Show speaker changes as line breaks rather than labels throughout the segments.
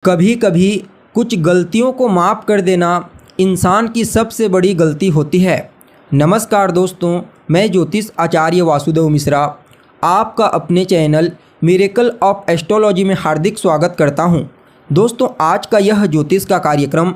कभी कभी कुछ गलतियों को माफ़ कर देना इंसान की सबसे बड़ी गलती होती है। नमस्कार दोस्तों, मैं ज्योतिष आचार्य वासुदेव मिश्रा आपका अपने चैनल मिरेकल ऑफ एस्ट्रोलॉजी में हार्दिक स्वागत करता हूं। दोस्तों, आज का यह ज्योतिष का कार्यक्रम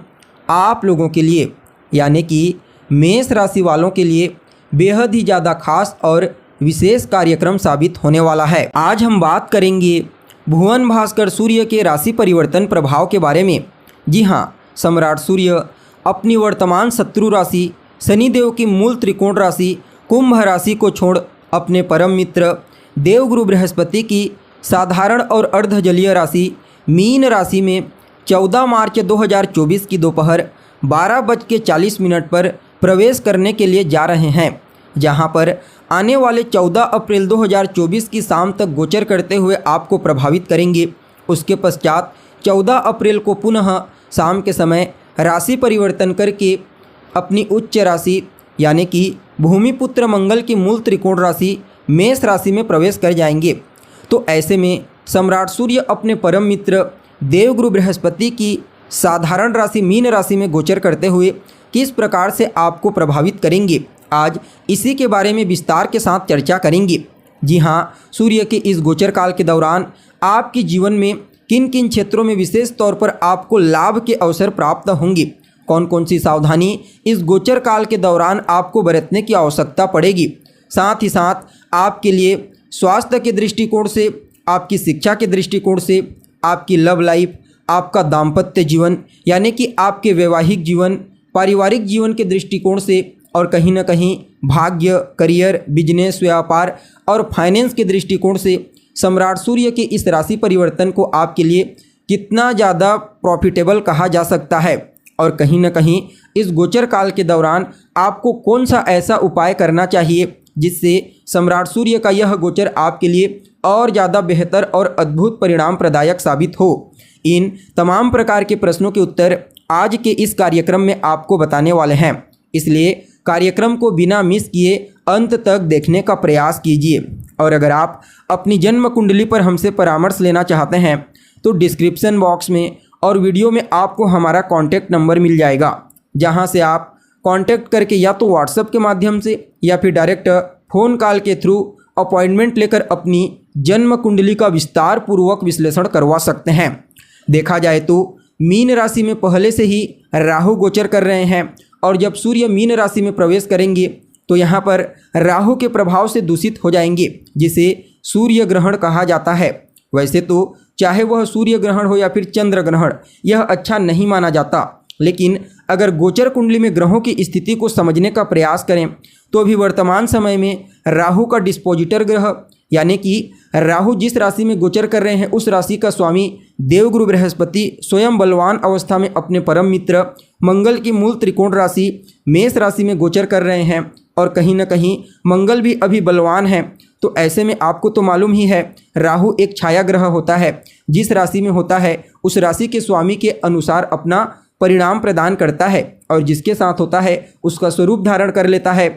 आप लोगों के लिए यानी कि मेष राशि वालों के लिए बेहद ही ज़्यादा खास और विशेष कार्यक्रम साबित होने वाला है। आज हम बात करेंगे भुवन भास्कर सूर्य के राशि परिवर्तन प्रभाव के बारे में। जी हाँ, सम्राट सूर्य अपनी वर्तमान शत्रु राशि शनिदेव की मूल त्रिकोण राशि कुंभ राशि को छोड़ अपने परम मित्र देवगुरु बृहस्पति की साधारण और अर्धजलीय राशि मीन राशि में 14 मार्च 2024 की दोपहर 12:40 पर प्रवेश करने के लिए जा रहे हैं, जहां पर आने वाले 14 अप्रैल 2024 की शाम तक गोचर करते हुए आपको प्रभावित करेंगे। उसके पश्चात 14 अप्रैल को पुनः शाम के समय राशि परिवर्तन करके अपनी उच्च राशि यानी कि भूमिपुत्र मंगल की मूल त्रिकोण राशि मेष राशि में प्रवेश कर जाएंगे। तो ऐसे में सम्राट सूर्य अपने परम मित्र देवगुरु बृहस्पति की साधारण राशि मीन राशि में गोचर करते हुए किस प्रकार से आपको प्रभावित करेंगे, आज इसी के बारे में विस्तार के साथ चर्चा करेंगे। जी हाँ, सूर्य के इस गोचर काल के दौरान आपके जीवन में किन किन क्षेत्रों में विशेष तौर पर आपको लाभ के अवसर प्राप्त होंगे, कौन कौन सी सावधानी इस गोचर काल के दौरान आपको बरतने की आवश्यकता पड़ेगी, साथ ही साथ आपके लिए स्वास्थ्य के दृष्टिकोण से, आपकी शिक्षा के दृष्टिकोण से, आपकी लव लाइफ, आपका दाम्पत्य जीवन यानी कि आपके वैवाहिक जीवन, पारिवारिक जीवन के दृष्टिकोण से और कहीं ना कहीं भाग्य, करियर, बिजनेस, व्यापार और फाइनेंस के दृष्टिकोण से सम्राट सूर्य के इस राशि परिवर्तन को आपके लिए कितना ज़्यादा प्रॉफिटेबल कहा जा सकता है और कहीं ना कहीं इस गोचर काल के दौरान आपको कौन सा ऐसा उपाय करना चाहिए जिससे सम्राट सूर्य का यह गोचर आपके लिए और ज़्यादा बेहतर और अद्भुत परिणाम प्रदायक साबित हो। इन तमाम प्रकार के प्रश्नों के उत्तर आज के इस कार्यक्रम में आपको बताने वाले हैं, इसलिए कार्यक्रम को बिना मिस किए अंत तक देखने का प्रयास कीजिए। और अगर आप अपनी जन्म कुंडली पर हमसे परामर्श लेना चाहते हैं तो डिस्क्रिप्शन बॉक्स में और वीडियो में आपको हमारा कॉन्टैक्ट नंबर मिल जाएगा, जहां से आप कॉन्टैक्ट करके या तो व्हाट्सएप के माध्यम से या फिर डायरेक्ट फ़ोन कॉल के थ्रू अपॉइंटमेंट लेकर अपनी जन्म कुंडली का विस्तार पूर्वक विश्लेषण करवा सकते हैं। देखा जाए तो मीन राशि में पहले से ही राहु गोचर कर रहे हैं और जब सूर्य मीन राशि में प्रवेश करेंगे तो यहाँ पर राहु के प्रभाव से दूषित हो जाएंगे, जिसे सूर्य ग्रहण कहा जाता है। वैसे तो चाहे वह सूर्य ग्रहण हो या फिर चंद्र ग्रहण, यह अच्छा नहीं माना जाता, लेकिन अगर गोचर कुंडली में ग्रहों की स्थिति को समझने का प्रयास करें तो अभी वर्तमान समय में राहु का डिस्पोजिटर ग्रह यानी कि राहु जिस राशि में गोचर कर रहे हैं उस राशि का स्वामी देवगुरु बृहस्पति स्वयं बलवान अवस्था में अपने परम मित्र मंगल की मूल त्रिकोण राशि मेष राशि में गोचर कर रहे हैं और कहीं ना कहीं मंगल भी अभी बलवान है। तो ऐसे में आपको तो मालूम ही है, राहु एक छाया ग्रह होता है, जिस राशि में होता है उस राशि के स्वामी के अनुसार अपना परिणाम प्रदान करता है और जिसके साथ होता है उसका स्वरूप धारण कर लेता है।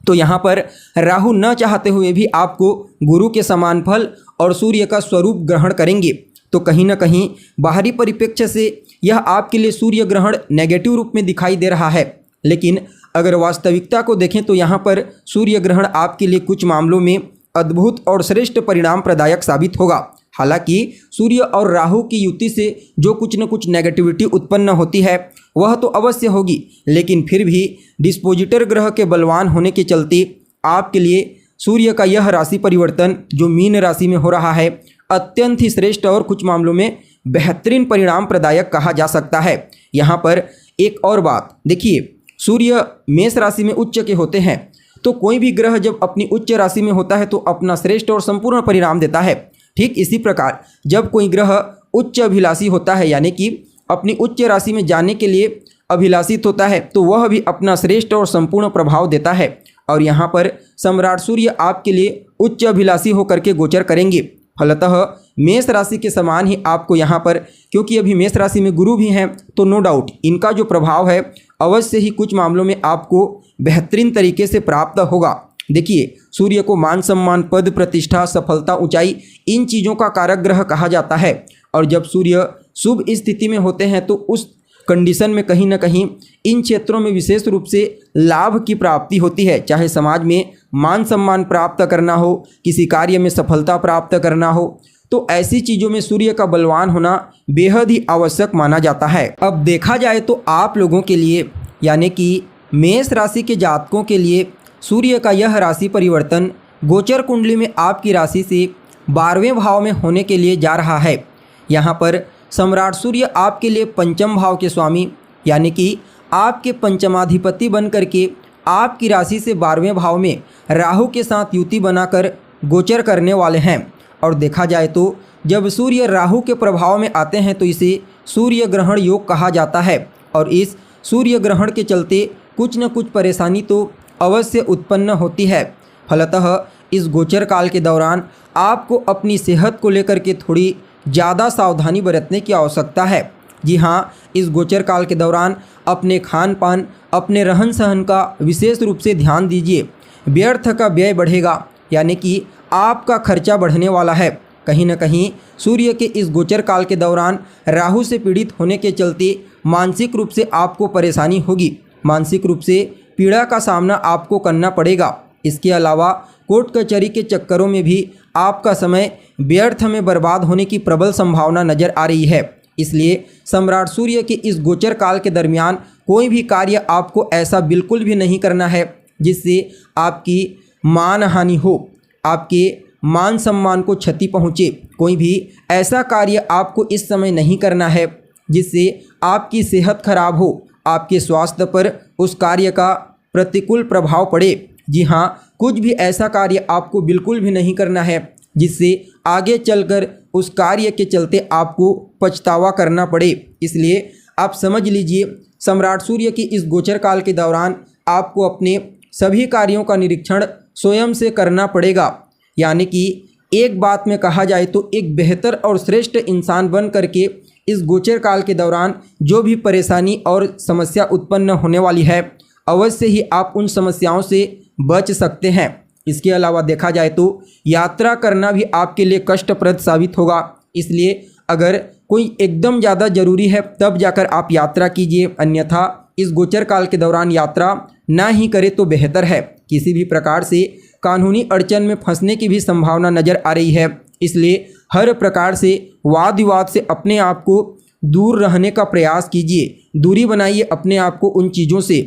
तो यहाँ पर राहु न चाहते हुए भी आपको गुरु के समान फल और सूर्य का स्वरूप ग्रहण करेंगे। तो कहीं ना कहीं बाहरी परिप्रेक्ष्य से यह आपके लिए सूर्य ग्रहण नेगेटिव रूप में दिखाई दे रहा है, लेकिन अगर वास्तविकता को देखें तो यहाँ पर सूर्य ग्रहण आपके लिए कुछ मामलों में अद्भुत और श्रेष्ठ परिणाम प्रदायक साबित होगा। हालांकि सूर्य और राहु की युति से जो कुछ न कुछ नेगेटिविटी उत्पन्न होती है वह तो अवश्य होगी, लेकिन फिर भी डिस्पोजिटर ग्रह के बलवान होने के चलते आपके लिए सूर्य का यह राशि परिवर्तन जो मीन राशि में हो रहा है अत्यंत ही श्रेष्ठ और कुछ मामलों में बेहतरीन परिणाम प्रदायक कहा जा सकता है। यहाँ पर एक और बात देखिए, सूर्य मेष राशि में उच्च के होते हैं, तो कोई भी ग्रह जब अपनी उच्च राशि में होता है तो अपना श्रेष्ठ और संपूर्ण परिणाम देता है। ठीक इसी प्रकार जब कोई ग्रह उच्च अभिलाषी होता है यानी कि अपनी उच्च राशि में जाने के लिए अभिलाषित होता है तो वह भी अपना श्रेष्ठ और संपूर्ण प्रभाव देता है। और यहाँ पर सम्राट सूर्य आपके लिए उच्च अभिलाषी होकर के गोचर करेंगे। फलतः मेष राशि के समान ही आपको यहाँ पर, क्योंकि अभी मेष राशि में गुरु भी हैं, तो नो डाउट इनका जो प्रभाव है अवश्य ही कुछ मामलों में आपको बेहतरीन तरीके से प्राप्त होगा। देखिए, सूर्य को मान सम्मान, पद प्रतिष्ठा, सफलता, ऊंचाई, इन चीज़ों का कारक ग्रह कहा जाता है। और जब सूर्य शुभ स्थिति में होते हैं तो उस कंडीशन में कहीं ना कहीं इन क्षेत्रों में विशेष रूप से लाभ की प्राप्ति होती है। चाहे समाज में मान सम्मान प्राप्त करना हो, किसी कार्य में सफलता प्राप्त करना हो, तो ऐसी चीज़ों में सूर्य का बलवान होना बेहद ही आवश्यक माना जाता है। अब देखा जाए तो आप लोगों के लिए यानी कि मेष राशि के जातकों के लिए सूर्य का यह राशि परिवर्तन गोचर कुंडली में आपकी राशि से 12वें भाव में होने के लिए जा रहा है। यहाँ पर सम्राट सूर्य आपके लिए पंचम भाव के स्वामी यानी कि आपके पंचमाधिपति बन करके आपकी राशि से 12वें भाव में राहु के साथ युति बनाकर गोचर करने वाले हैं। और देखा जाए तो जब सूर्य राहु के प्रभाव में आते हैं तो इसे सूर्य ग्रहण योग कहा जाता है। और इस सूर्य ग्रहण के चलते कुछ न कुछ परेशानी तो अवश्य उत्पन्न होती है। फलतः इस गोचर काल के दौरान आपको अपनी सेहत को लेकर के थोड़ी ज़्यादा सावधानी बरतने की आवश्यकता है। जी हाँ, इस गोचर काल के दौरान अपने खान पान, अपने रहन सहन का विशेष रूप से ध्यान दीजिए। व्यर्थ का व्यय बढ़ेगा यानी कि आपका खर्चा बढ़ने वाला है। कहीं न कहीं सूर्य के इस गोचर काल के दौरान राहु से पीड़ित होने के चलते मानसिक रूप से आपको परेशानी होगी, मानसिक रूप से पीड़ा का सामना आपको करना पड़ेगा। इसके अलावा कोर्ट कचहरी के चक्करों में भी आपका समय व्यर्थ में बर्बाद होने की प्रबल संभावना नजर आ रही है। इसलिए सम्राट सूर्य के इस गोचर काल के दरमियान कोई भी कार्य आपको ऐसा बिल्कुल भी नहीं करना है जिससे आपकी मान हानि हो, आपके मान सम्मान को क्षति पहुँचे। कोई भी ऐसा कार्य आपको इस समय नहीं करना है जिससे आपकी सेहत खराब हो, आपके स्वास्थ्य पर उस कार्य का प्रतिकूल प्रभाव पड़े। जी हाँ, कुछ भी ऐसा कार्य आपको बिल्कुल भी नहीं करना है जिससे आगे चलकर उस कार्य के चलते आपको पछतावा करना पड़े। इसलिए आप समझ लीजिए, सम्राट सूर्य की इस गोचर काल के दौरान आपको अपने सभी कार्यों का निरीक्षण स्वयं से करना पड़ेगा। यानी कि एक बात में कहा जाए तो एक बेहतर और श्रेष्ठ इंसान बन करके इस गोचर काल के दौरान जो भी परेशानी और समस्या उत्पन्न होने वाली है, अवश्य ही आप उन समस्याओं से बच सकते हैं। इसके अलावा देखा जाए तो यात्रा करना भी आपके लिए कष्टप्रद साबित होगा। इसलिए अगर कोई एकदम ज़्यादा ज़रूरी है तब जाकर आप यात्रा कीजिए, अन्यथा इस गोचर काल के दौरान यात्रा ना ही करें तो बेहतर है। किसी भी प्रकार से कानूनी अड़चन में फंसने की भी संभावना नज़र आ रही है। इसलिए हर प्रकार से वाद विवाद से अपने आप को दूर रहने का प्रयास कीजिए, दूरी बनाइए अपने आप को उन चीज़ों से।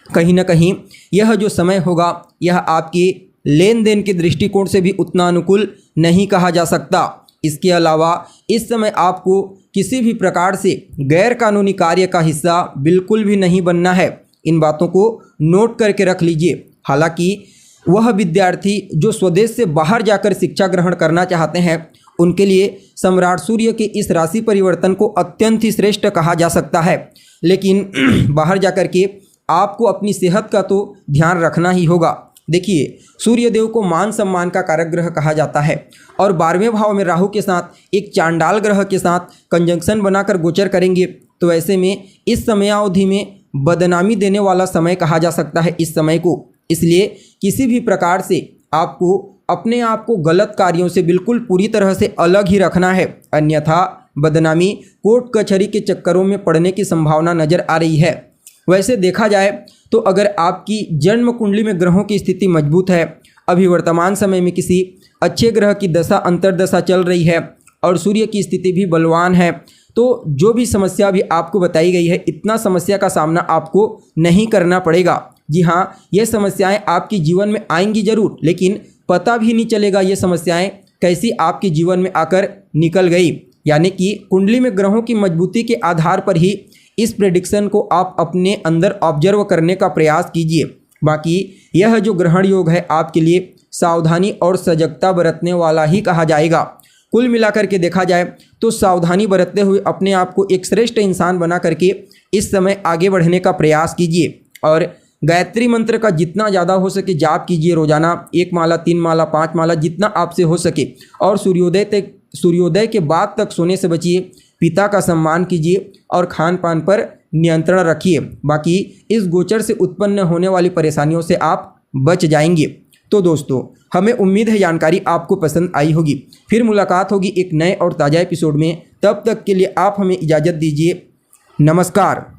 कहीं ना कहीं यह जो समय होगा यह आपके लेन देन के दृष्टिकोण से भी उतना अनुकूल नहीं कहा जा सकता। इसके अलावा इस समय आपको किसी भी प्रकार से गैर कानूनी कार्य का हिस्सा बिल्कुल भी नहीं बनना है। इन बातों को नोट करके रख लीजिए। हालांकि वह विद्यार्थी जो स्वदेश से बाहर जाकर शिक्षा ग्रहण करना चाहते हैं उनके लिए सम्राट सूर्य के इस राशि परिवर्तन को अत्यंत ही श्रेष्ठ कहा जा सकता है। लेकिन बाहर जाकर के आपको अपनी सेहत का तो ध्यान रखना ही होगा। देखिए, सूर्यदेव को मान सम्मान का कारक ग्रह कहा जाता है और 12वें भाव में राहु के साथ एक चांडाल ग्रह के साथ कंजंक्शन बनाकर गोचर करेंगे, तो ऐसे में इस समयावधि में बदनामी देने वाला समय कहा जा सकता है इस समय को। इसलिए किसी भी प्रकार से आपको अपने आप को गलत कार्यों से बिल्कुल पूरी तरह से अलग ही रखना है, अन्यथा बदनामी, कोर्ट कचहरी के चक्करों में पड़ने की संभावना नज़र आ रही है। वैसे देखा जाए तो अगर आपकी जन्म कुंडली में ग्रहों की स्थिति मजबूत है, अभी वर्तमान समय में किसी अच्छे ग्रह की दशा अंतर्दशा चल रही है और सूर्य की स्थिति भी बलवान है, तो जो भी समस्या अभी आपको बताई गई है इतना समस्या का सामना आपको नहीं करना पड़ेगा। जी हाँ, ये समस्याएं आपके जीवन में आएंगी जरूर, लेकिन पता भी नहीं चलेगा ये समस्याएं कैसी आपके जीवन में आकर निकल गई। यानी कि कुंडली में ग्रहों की मजबूती के आधार पर ही इस प्रेडिक्शन को आप अपने अंदर ऑब्जर्व करने का प्रयास कीजिए। बाकी यह जो ग्रहण योग है आपके लिए सावधानी और सजगता बरतने वाला ही कहा जाएगा। कुल मिलाकर के देखा जाए तो सावधानी बरतते हुए अपने आप को एक श्रेष्ठ इंसान बना करके इस समय आगे बढ़ने का प्रयास कीजिए और गायत्री मंत्र का जितना ज़्यादा हो सके जाप कीजिए। रोजाना 1 माला, 3 माला, 5 माला जितना आपसे हो सके, और सूर्योदय के बाद तक सोने से बचिए। पिता का सम्मान कीजिए और खान पान पर नियंत्रण रखिए। बाकी इस गोचर से उत्पन्न होने वाली परेशानियों से आप बच जाएंगे। तो दोस्तों हमें उम्मीद है जानकारी आपको पसंद आई होगी। फिर मुलाकात होगी एक नए और ताज़ा एपिसोड में। तब तक के लिए आप हमें इजाज़त दीजिए। नमस्कार।